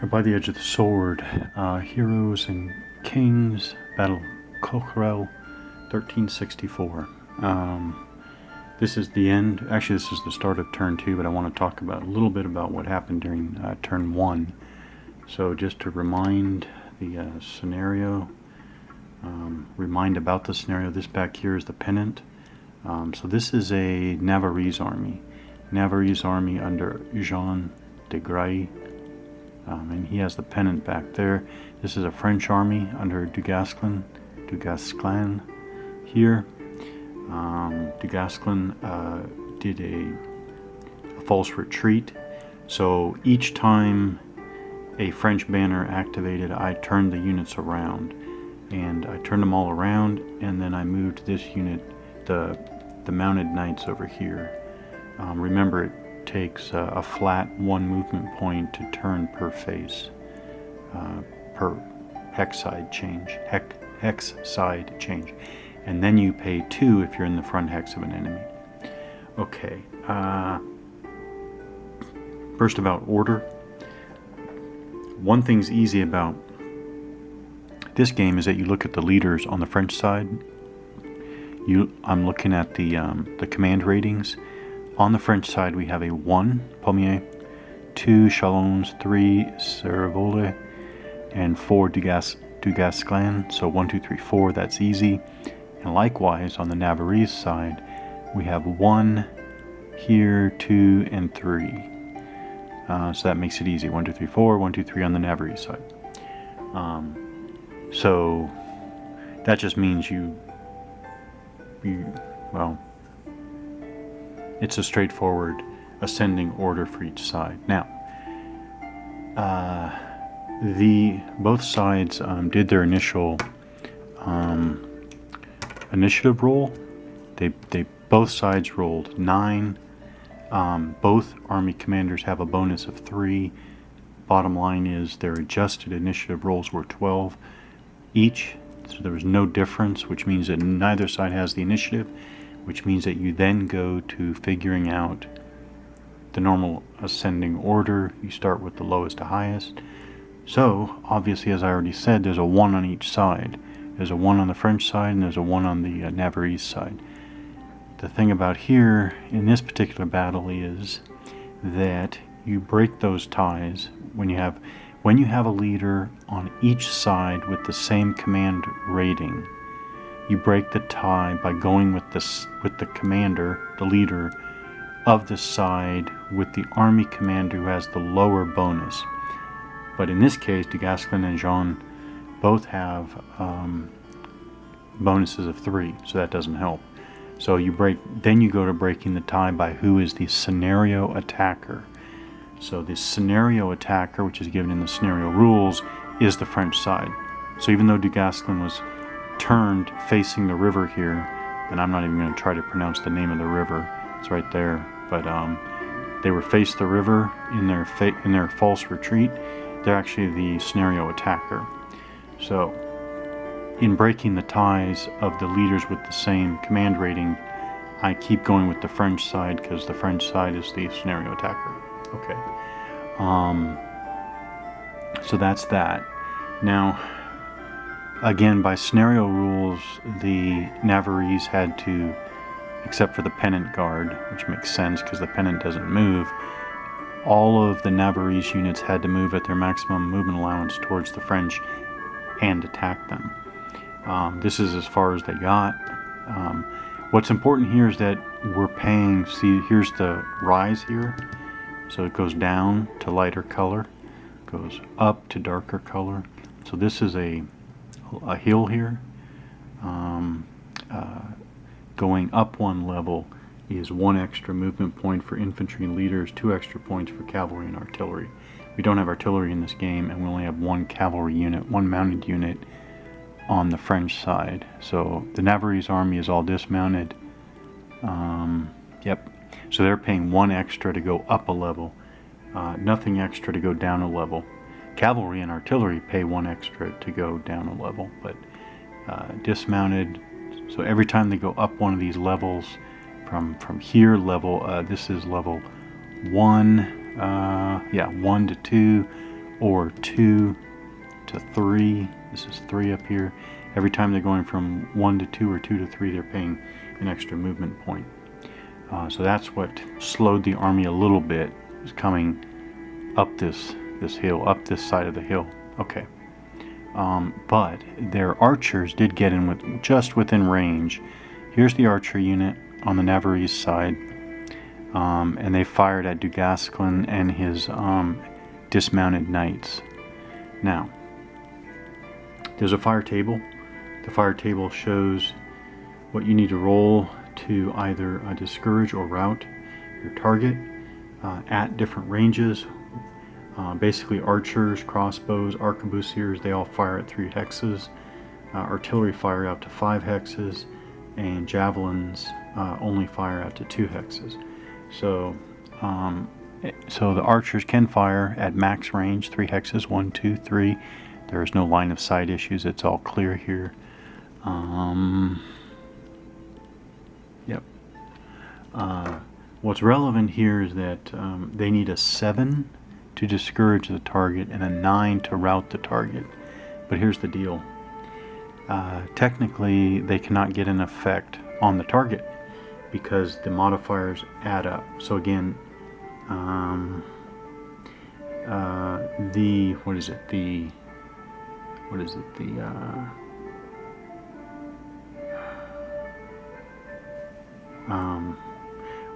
We're by the edge of the sword. Heroes and Kings, Battle of Cockerel, 1364. This is the end. Actually, this is the start of turn 2, but I want to talk about a little bit about what happened during turn 1. So just to remind the scenario, remind about the scenario, this back here is the pennant. So this is a Navarrese army. Navarrese army under Jean de Gray. And he has the pennant back there. This is a French army under Du Guesclin here. Du Guesclin did a false retreat. So each time a French banner activated, I turned the units around. And I turned them all around, and then I moved this unit, the mounted knights, over here. Remember, it takes a flat 1 movement point to turn per face, per hex side change, and then you pay 2 if you're in the front hex of an enemy. Okay. First, about order. One thing's easy about this game is that you look at the leaders on the French side. I'm looking at the command ratings. On the French side, we have a 1 Pommier, 2 Chalons, 3 Servole, and 4 Du Guesclin. So 1, 2, 3, 4. That's easy. And likewise, on the Navarrese side, we have 1 here, 2, and 3. So that makes it easy. 1, 2, 3, 4. 1, 2, 3 on the Navarrese side. So that just means well, it's a straightforward ascending order for each side. Now, both sides did their initial initiative roll. They both sides rolled 9. Both army commanders have a bonus of 3. Bottom line is their adjusted initiative rolls were 12 each, so there was no difference, which means that neither side has the initiative, which means that you then go to figuring out the normal ascending order. You start with the lowest to highest. So obviously, as I already said, there's a 1 on each side. There's a 1 on the French side and there's a 1 on the Navarrese side. The thing about here in this particular battle is that you break those ties when you have a leader on each side with the same command rating. You break the tie by going with the commander, the leader of the side, with the army commander who has the lower bonus. But in this case, Du Guesclin and Jean both have bonuses of 3, so that doesn't help. So then you go to breaking the tie by who is the scenario attacker. So the scenario attacker, which is given in the scenario rules, is the French side. So even though Du Guesclin was turned facing the river here, and I'm not even going to try to pronounce the name of the river, it's right there, but they were faced the river in their false retreat. They're actually the scenario attacker. So in breaking the ties of the leaders with the same command rating, I keep going with the French side because the French side is the scenario attacker. Okay. So that's that. Now, again, by scenario rules, the Navarrese had to, except for the pennant guard, which makes sense because the pennant doesn't move, all of the Navarrese units had to move at their maximum movement allowance towards the French and attack them. This is as far as they got. What's important here is that we're paying, see, here's the rise here. So it goes down to lighter color, goes up to darker color. So this is a hill here. Going up 1 level is 1 extra movement point for infantry leaders, 2 extra points for cavalry and artillery. We don't have artillery in this game, and we only have 1 cavalry unit, 1 mounted unit on the French side. So the Navarrese army is all dismounted. Yep. So they're paying 1 extra to go up a level, nothing extra to go down a level. Cavalry and artillery pay 1 extra to go down a level, but dismounted. So every time they go up one of these levels, from here level, this is level 1, 1 to 2, or 2 to 3. This is 3 up here. Every time they're going from 1 to 2 or 2 to 3, they're paying an extra movement point. So that's what slowed the army a little bit, is coming up this hill, up this side of the hill. Okay. But their archers did get in just within range. Here's the archer unit on the Navarrese side, and they fired at Du Guesclin and his dismounted knights. Now, there's a fire table. The fire table shows what you need to roll to either discourage or rout your target at different ranges. Basically, archers, crossbows, arquebusiers, they all fire at 3 hexes. Artillery fire out to 5 hexes, and javelins only fire out to 2 hexes. So the archers can fire at max range, 3 hexes, 1, 2, 3. There is no line of sight issues. It's all clear here. Yep. What's relevant here is that they need a 7 to discourage the target and a 9 to rout the target. But here's the deal. Technically, they cannot get an effect on the target because the modifiers add up. So again,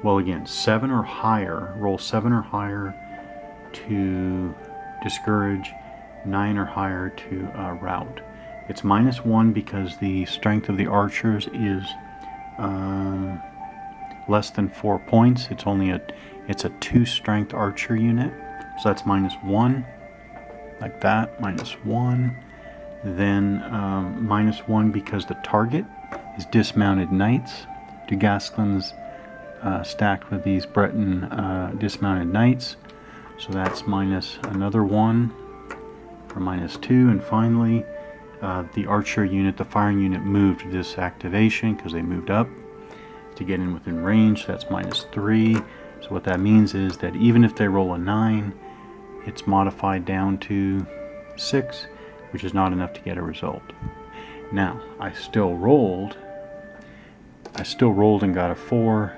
well, again, 7 or higher, roll 7 or higher to discourage, 9 or higher to rout. It's -1 because the strength of the archers is less than 4 points. It's a 2 strength archer unit, so that's -1, like that, -1. Then -1 because the target is dismounted knights. Du Guesclin's stacked with these Breton dismounted knights, so that's minus another 1 for -2. And finally, the archer unit, the firing unit, moved this activation because they moved up to get in within range. That's -3. So what that means is that even if they roll a 9, it's modified down to 6, which is not enough to get a result. Now, I still rolled and got a 4.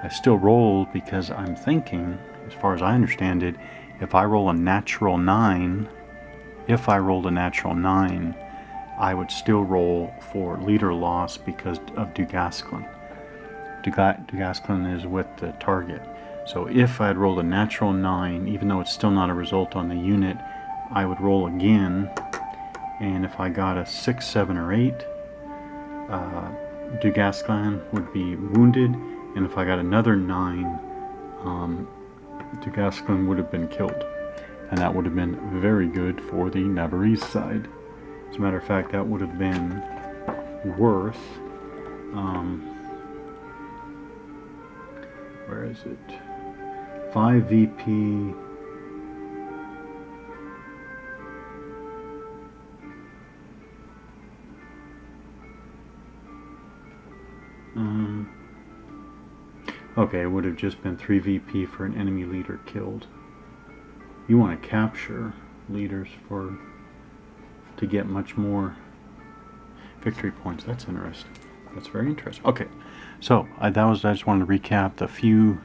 I still rolled because I'm thinking, as far as I understand it, if I rolled a natural 9, I would still roll for leader loss because of Du Guesclin. Du Guesclin is with the target. So if I had rolled a natural 9, even though it's still not a result on the unit, I would roll again, and if I got a 6, 7, or 8, Du Guesclin would be wounded, and if I got another 9, Du Guesclin would have been killed. And that would have been very good for the Navarrese side. As a matter of fact, that would have been worth, where is it? 5 VP. Okay, it would have just been 3 VP for an enemy leader killed. You want to capture leaders to get much more victory points. That's interesting. That's very interesting. Okay, so I just wanted to recap the few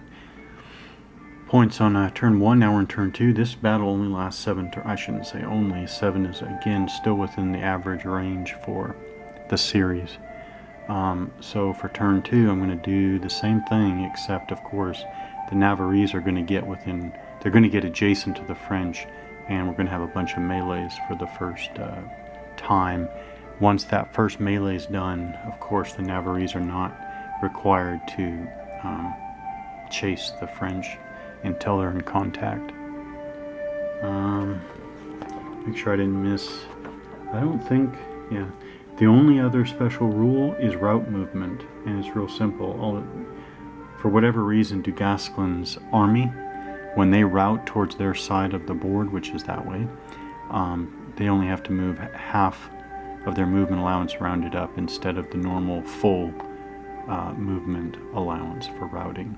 points on turn 1. Now we're in turn 2. This battle only lasts 7 turns. I shouldn't say only. 7 is again still within the average range for the series. So for turn 2, I'm going to do the same thing, except of course the Navarrese are going to get they're going to get adjacent to the French, and we're going to have a bunch of melees for the first time. Once that first melee is done, of course the Navarrese are not required to chase the French until they're in contact. Make sure I didn't miss. I don't think, yeah. The only other special rule is route movement, and it's real simple. For whatever reason, Du Guesclin's army, when they route towards their side of the board, which is that way, they only have to move half of their movement allowance rounded up instead of the normal full movement allowance for routing.